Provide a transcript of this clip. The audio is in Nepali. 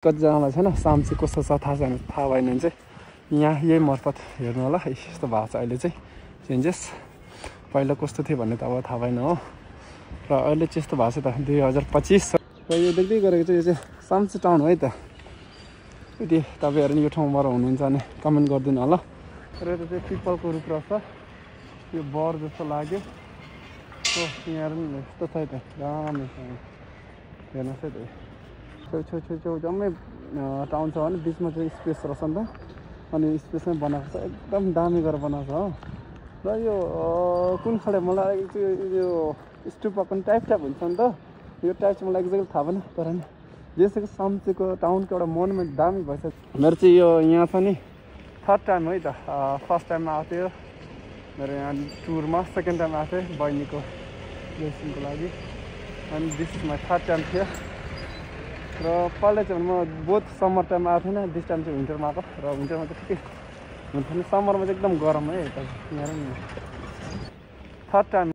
कतिजनालाई छैन साम्ची कस्तो छ थाहा छैन, थाहा भएन भने चाहिँ यहाँ यही मार्फत हेर्नु होला। यस्तो भएको छ अहिले चाहिँ चेन्जेस। पहिला कस्तो थियो भन्ने त अब थाहा भएन हो। र अहिले चाहिँ यस्तो भएको छ त 2025। र यो देख्दै गरेको चाहिँ यो चाहिँ साम्ची टाउन हो है त। यदि तपाईँहरू यो ठाउँबाट हुनुहुन्छ भने कमेन्ट गरिदिनु होला। र यो चाहिँ पिपलको रुख रहेछ, यो बर जस्तो लाग्यो हो। यहाँ यस्तो छ है त, राम्रो छ हेर्नुहोस् है त। छेउ जम्मै टाउन छ भने बिचमा चाहिँ स्पेस रहेछ नि त, अनि स्पेसमै बनाएको छ, एकदम दामी गरेर बनाएको छ हो। र यो कुन खाले मलाई यो स्टुपा पनि टाइप हुन्छ नि त, यो टाइप चाहिँ मलाई एक्ज्याक्टली थाहा भएन। तर नि जसको साम्चीको टाउनको एउटा मोनुमेन्ट दामी भएछ। मेरो चाहिँ यो यहाँ छ नि थर्ड टाइम है त। फर्स्ट टाइममा आएको थियो मेरो यहाँ टुरमा, सेकेन्ड टाइम आएको थिएँ बहिनीको लेसनको लागि, अनि this is my third time थियो। र पहिला चाहिँ म बोथ समर टाइममा आएको थिएन, दिस टाइम चाहिँ विन्टरमा आएको। र विन्टरमा चाहिँ ठिकै हुन्छ नि, समरमा चाहिँ एकदम गरम है यता यहाँ थर्ड टाइम।